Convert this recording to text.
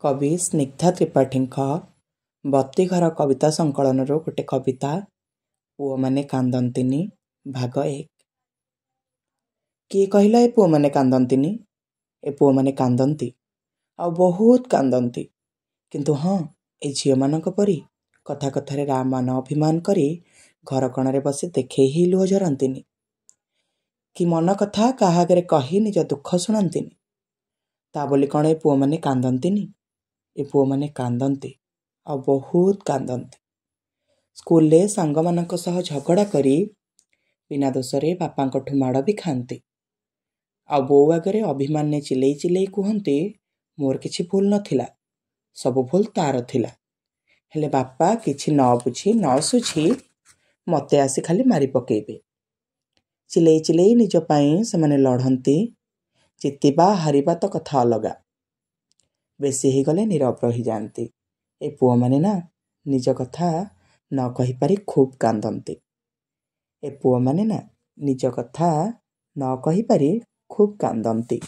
कवि स्निग्धा त्रिपाठी बतीघर कविता संकलन गोटे कविता पुओ माने कांदंतिनी भाग 1। किए कहला ए पुओ माने कांदंतिनी? ए पुओ माने कांदंती आ बहुत कांदंती, किंतु हाँ ए झील मानक परी कथा कथारे राम मान अभिमान करी घर कणरे बसी देखे ही लुह झरंतिनी कि मन कथा काहा आगे कही निज दुख शुणंतिनी। ता बोली कण ए पुओ माने कांदंतिनी? ए पुओ माने कांदंती आ बहुत कांदंती। स्कूल रे सांग मानक सह झगड़ा करी बिना दोषरे बापांकठु माड़ भी खाती आ बो आगे अभिमान ने चिल्लई चिल्लई कहती मोर किछि भूल नथिला, सब भूल तार थिला। हेले बापा किछि न बुझी न सुझी मते आसी खाली मारी पकेबे। चिल्लई चिल्लई निज पाई से माने लढ़ंती, जितिबा हारिबा तो कथा अलगा। बेसी ही गले नीरव रही जाती। ए पुओ माने ना निज कथा न कही पारी खूब कांदंती। ए पुओ माने ना निज कथा न कही पारी खूब कांदंती।